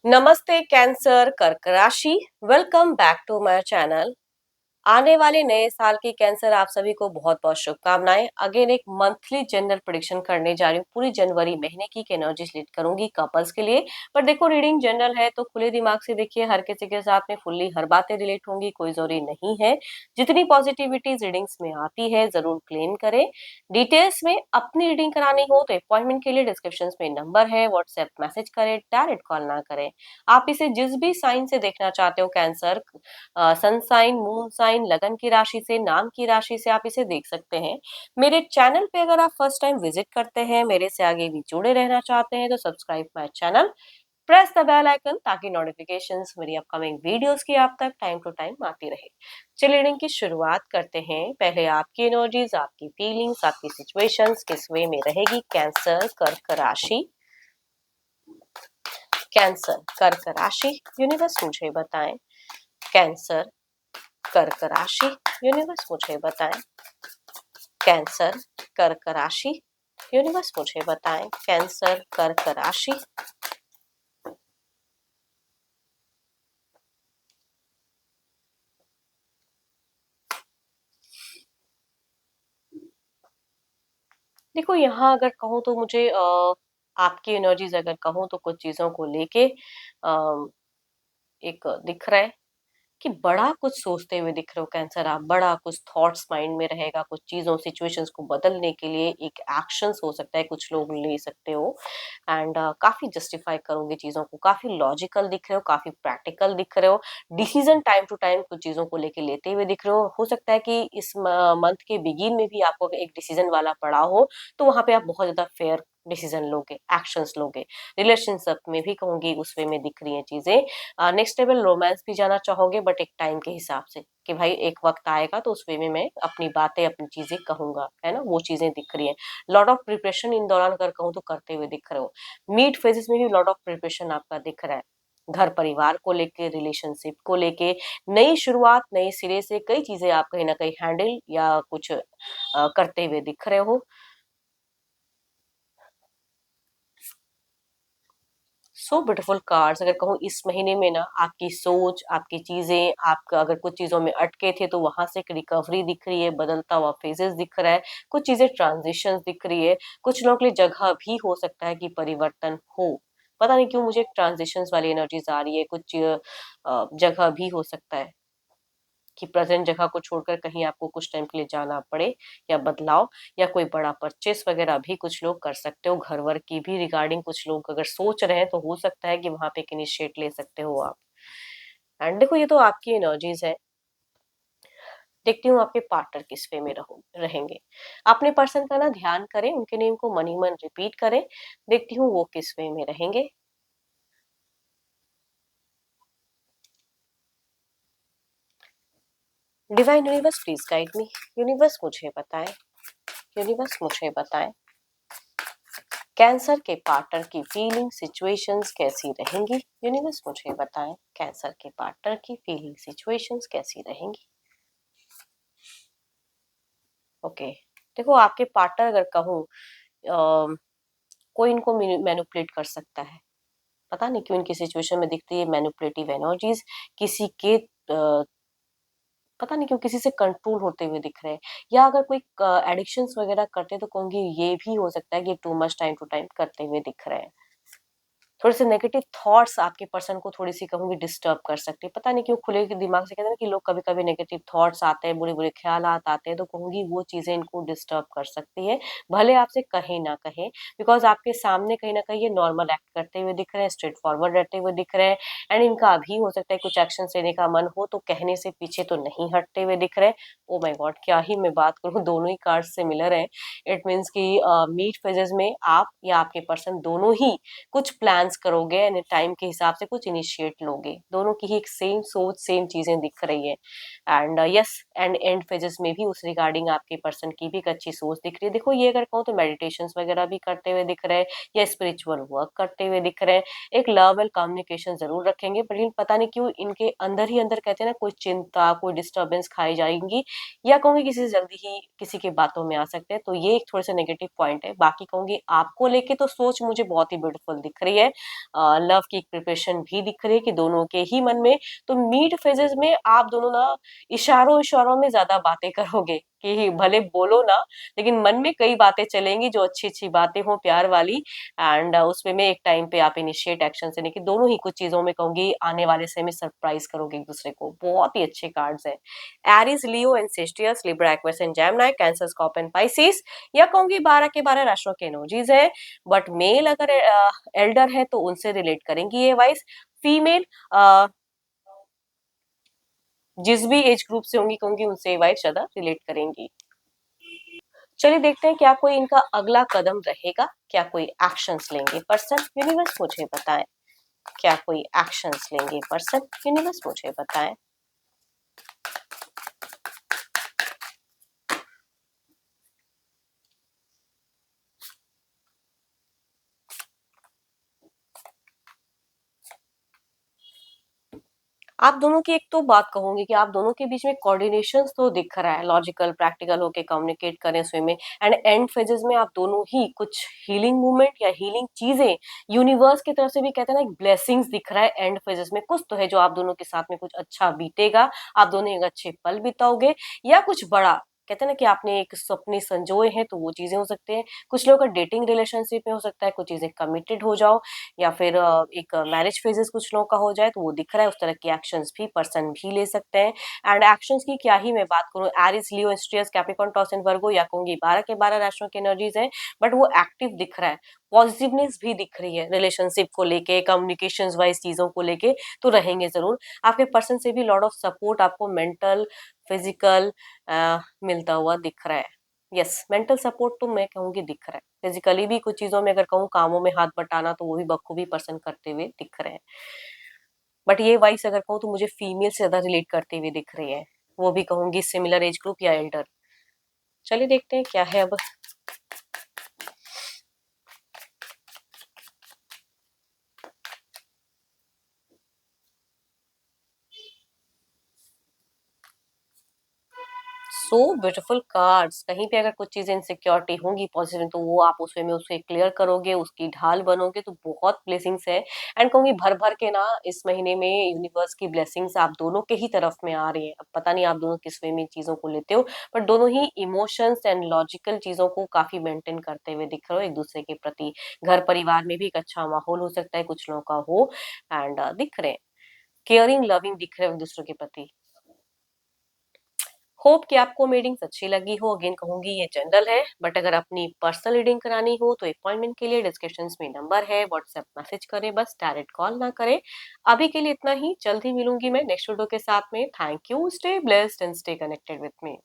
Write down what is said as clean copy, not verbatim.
नमस्ते कैंसर कर्क राशि। Welcome back to my channel. आने वाले नए साल की कैंसर आप सभी को बहुत बहुत शुभकामनाएं। अगेन एक मंथली जनरल प्रेडिक्शन करने जा रही हूँ। पूरी जनवरी महीने की एनर्जी लीड करूंगी कपल्स के लिए। पर देखो, रीडिंग जनरल है तो खुले दिमाग से देखिए। हर किसी के साथ में फुल्ली हर बातें रिलेट होंगी, कोई जरूरी नहीं है। जितनी पॉजिटिविटी रीडिंग्स में आती है जरूर क्लेम करें। डिटेल्स में अपनी रीडिंग करानी हो तो अपॉइंटमेंट के लिए डिस्क्रिप्शन में नंबर है, व्हाट्सएप मैसेज करें, डायरेक्ट कॉल ना करें। आप इसे जिस भी साइन से देखना चाहते हो, Cancer sun sign, moon sign, लगन की राशि से, नाम की राशि से, आप इसे देख सकते हैं। मेरे चैनल पे अगर आप फर्स्ट टाइम विजिट करते हैं, मेरे से आगे भी जुड़े रहना चाहते हैं तो subscribe my channel, press the bell icon ताकि नोटिफिकेशंस मेरी अपकमिंग वीडियोस की आप तक टाइम टू टाइम आती रहे। चलिए रीडिंग की शुरुआत करते हैं। पहले आपकी एनर्जीज, आपकी फीलिंग्स, आपकी सिचुएशंस किस वे में रहेगी कैंसर कर्क राशि। कैंसर कर्क राशि, यूनिवर्स मुझे बताएं। कैंसर कर्क राशि, यूनिवर्स मुझे बताएं। कैंसर कर्क राशि, यूनिवर्स मुझे बताएं। कैंसर कर्क राशि। देखो, यहाँ अगर कहूँ तो मुझे आपकी एनर्जीज अगर कहूँ तो कुछ चीजों को लेके एक दिख रहा है कि बड़ा कुछ सोचते हुए दिख रहे हो कैंसर। आप बड़ा कुछ थॉट्स माइंड में रहेगा, कुछ चीजों सिचुएशंस को बदलने के लिए एक एक्शंस हो सकता है, कुछ लोग ले सकते हो। एंड काफी जस्टिफाई करोगे चीजों को, काफी लॉजिकल दिख रहे हो, काफी प्रैक्टिकल दिख रहे हो। डिसीजन टाइम टू टाइम कुछ चीजों को लेके लेते हुए दिख रहे हो सकता है कि इस मंथ के बिगिन में भी आपको एक डिसीजन वाला पड़ा हो, तो वहां पे आप बहुत ज्यादा फेयर डिसीजन लोगे, एक्शंस लोगे। रिलेशनशिप में भी कहूंगी उस वे में दिख रही है चीजें। नेक्स्ट लेवल रोमांस भी जाना चाहोगे, बट एक टाइम के हिसाब से कि भाई एक वक्त आएगा तो उस वे में मैं अपनी बातें, अपनी चीजें कहूंगा, है ना। वो चीजें दिख रही है। लॉट ऑफ प्रिपरेशन इन दौरान अगर कहूँ तो करते हुए दिख रहे हो। मीट फेजेस में भी लॉट ऑफ प्रिपरेशन आपका दिख रहा है। घर परिवार को लेके, रिलेशनशिप को लेके, नई शुरुआत, नए सिरे से कई चीजें आप कहीं ना कहीं हैंडल या कुछ करते हुए दिख रहे हो। So beautiful cards. अगर कहूँ इस महीने में ना आपकी सोच, आपकी चीजें, आपका अगर कुछ चीजों में अटके थे तो वहां से एक रिकवरी दिख रही है, बदलता हुआ फेजेस दिख रहा है, कुछ चीजें ट्रांजिशन दिख रही है। कुछ लोगों के लिए जगह भी हो सकता है कि परिवर्तन हो। पता नहीं क्यों मुझे एक ट्रांजिशंस वाली एनर्जीज आ रही है। कुछ जगह भी हो सकता है कि प्रेजेंट जगह को छोड़कर कहीं आपको कुछ टाइम के लिए जाना पड़े, या बदलाव, या कोई बड़ा परचेस वगैरह भी कुछ लोग कर सकते हो। घर वर की भी रिगार्डिंग कुछ लोग अगर सोच रहे हैं तो हो सकता है कि वहां पे एक इनिशिएट ले सकते हो आप। एंड देखो, ये तो आपकी एनर्जीज है। देखती हूँ आपके पार्टनर किस वे में रहेंगे। अपने पर्सन का ना ध्यान करें, उनके नेम को मनी मन रिपीट करें। देखती हूँ वो किस वे में रहेंगे। Divine universe please guide me. Universe मुझे बताएं। यूनिवर्स मुझे बताएं कैंसर के पार्टनर की फीलिंग सिचुएशंस कैसी रहेंगी। यूनिवर्स मुझे बताएं कैंसर के पार्टनर की फीलिंग सिचुएशंस कैसी रहेंगी। ओके, देखो आपके पार्टनर अगर कहूँ कोई इनको मैनिपुलेट कर सकता है। पता नहीं क्यों इनकी सिचुएशन में दिखती है मैनिपुलेटिव एनर्जीज। किसी के पता नहीं क्यों किसी से कंट्रोल होते हुए दिख रहे हैं। या अगर कोई एडिक्शंस वगैरह करते हैं तो कहूंगी ये भी हो सकता है कि too much time to time करते हुए दिख रहे हैं। थोड़े से नेगेटिव थॉट्स आपके पर्सन को थोड़ी सी कहूंगी डिस्टर्ब कर सकती है। पता नहीं क्यों खुले के दिमाग से कहते हैं ना कि लोग कभी कभी नेगेटिव थॉट्स आते हैं, बुरे बुरे ख्याल आते हैं, तो कहूंगी वो चीजें इनको डिस्टर्ब कर सकती है। भले आपसे कहे ना कहे, बिकॉज आपके सामने कहीं ना कहीं ये नॉर्मल एक्ट करते हुए दिख रहे हैं, स्ट्रेट फॉरवर्ड रहते हुए दिख रहे हैं। एंड इनका अभी हो सकता है कुछ एक्शन लेने का मन हो तो कहने से पीछे तो नहीं हटते हुए दिख रहे हैं। ओ माय गॉड, क्या ही मैं बात करूँ, दोनों ही कार्ड से मिलर है। इट मीन्स की मीट फेजेस में आप या आपके पर्सन दोनों ही कुछ प्लान्स करोगे एंड टाइम के हिसाब से कुछ इनिशिएट लोगे। दोनों की ही एक सेम सोच, सेम चीजें दिख रही है। And yes, and and phases में भी उस रिगार्डिंग आपके पर्सन की भी एक अच्छी सोच दिख रही है। देखो, ये अगर कहूँ तो मेडिटेशन वगैरह भी करते हुए दिख रहे हैं, या स्पिरिचुअल वर्क करते हुए दिख रहे हैं। एक लव एंड कम्युनिकेशन जरूर रखेंगे, बट इन पता नहीं क्यों इनके अंदर ही अंदर कहते हैं ना, कोई चिंता, कोई डिस्टर्बेंस खाई जाएंगी, या कहूंगी किसी से जल्दी ही किसी की बातों में आ सकते हैं। तो ये एक थोड़े से नेगेटिव पॉइंट है। बाकी कहूंगी आपको लेके तो सोच मुझे बहुत ही ब्यूटीफुल दिख रही है। लव की प्रिपरेशन भी दिख रही है कि दोनों के ही मन में। तो मिड फेजेस में आप दोनों ना इशारों इशारों में ज्यादा बातें करोगे कि भले बोलो ना, लेकिन मन में कई बातें चलेंगी जो अच्छी अच्छी बातें हो प्यार वाली। एंड उसमें में एक टाइम पे आप इनिशिएट एक्शन से लेके दोनों ही कुछ चीजों में कहूंगी आने वाले समय में सरप्राइज करोगे एक दूसरे को। बहुत ही अच्छे कार्ड्स हैं। Aries, Leo and Sagittarius, Libra, Aquarius and Gemini, Cancer, Scorpio and Pisces, या कहूंगी 12 के 12 राशियों के एनर्जीज है। बट मेल अगर एल्डर है तो उनसे रिलेट करेंगी ये वाइज। फीमेल जिस भी एज ग्रुप से होंगी कहूंगी उनसे ये वाइज ज्यादा रिलेट करेंगी। चलिए देखते हैं क्या कोई इनका अगला कदम रहेगा, क्या कोई एक्शंस लेंगे पर्सन, यूनिवर्स मुझे बताएं। क्या कोई एक्शंस लेंगे पर्सन, यूनिवर्स मुझे बताएं। आप दोनों की एक तो बात कहूंगी कि आप दोनों के बीच में कोऑर्डिनेशन तो दिख रहा है, लॉजिकल प्रैक्टिकल होके कम्युनिकेट करें स्विमिंग। एंड एंड फेजेस में आप दोनों ही कुछ हीलिंग मूवमेंट या हीलिंग चीजें यूनिवर्स की तरफ से भी कहते हैं ना, एक ब्लेसिंग्स दिख रहा है एंड फेजेस में। कुछ तो है जो आप दोनों के साथ में कुछ अच्छा बीतेगा, आप दोनों एक अच्छे पल बिताओगे, या कुछ बड़ा कहते हैं ना कि आपने एक सपने संजोए हैं तो वो चीजें हो सकते हैं। कुछ लोगों का डेटिंग रिलेशनशिप में हो सकता है, कुछ चीजें कमिटेड हो जाओ, या फिर एक मैरिज फेजेस कुछ लोगों का हो जाए तो वो दिख रहा है। उस तरह के एक्शंस भी पर्सन भी ले सकते हैं। एंड एक्शंस की क्या ही मैं बात करूं, Aries, Leo, Sagittarius, Capricorn, Taurus and Virgo, या कहूंगी 12 के 12 राशियों की एनर्जीज हैं, बट वो एक्टिव दिख रहा है। पॉजिटिवनेस भी दिख रही है रिलेशनशिप को लेके, कम्युनिकेशन वाइज चीजों को लेके, तो रहेंगे जरूर। आपके पर्सन से भी लॉट ऑफ सपोर्ट आपको मेंटल, फिजिकल मिलता हुआ दिख रहा है। यस, मेंटल सपोर्ट तो मैं कहूंगी दिख रहा है। फिजिकली भी कुछ चीजों में अगर कहूँ कामों में हाथ बटाना तो वो भी बखूबी पर्सन करते हुए दिख रहे हैं। बट ये वाइस अगर कहूँ तो मुझे फीमेल से ज्यादा रिलेट करते हुए दिख रही है, वो भी कहूंगी सिमिलर एज ग्रुप या एल्डर। चलिए देखते हैं क्या है अब। So beautiful cards. कहीं पे अगर कुछ चीजें इनसिक्योरिटी होंगी पॉजिटिव तो वो आप उसमें में उसे क्लियर करोगे, उसकी ढाल बनोगे, तो बहुत ब्लेसिंग्स है। एंड कहूंगी भर भर के ना इस महीने में यूनिवर्स की ब्लेसिंग्स आप दोनों के ही तरफ में आ रही है। अब पता नहीं आप दोनों किस वे में चीजों को लेते हो, बट दोनों ही इमोशंस एंड लॉजिकल चीजों को काफी मेंटेन करते हुए दिख रहे हो एक दूसरे के प्रति। घर परिवार में भी एक अच्छा माहौल हो सकता है कुछ लोगों का हो। एंड दिख रहे हैं केयरिंग लविंग दिख रहे हो एक दूसरे के प्रति। होप कि आपको रीडिंग्स अच्छी लगी हो। अगेन कहूंगी ये जनरल है, बट अगर अपनी पर्सनल रीडिंग करानी हो तो अपॉइंटमेंट के लिए डिस्क्रिप्शन में नंबर है, व्हाट्सएप मैसेज करें, बस डायरेक्ट कॉल ना करें। अभी के लिए इतना ही, जल्द ही मिलूंगी मैं नेक्स्ट वीडियो के साथ में। Thank you, stay blessed and stay connected with me.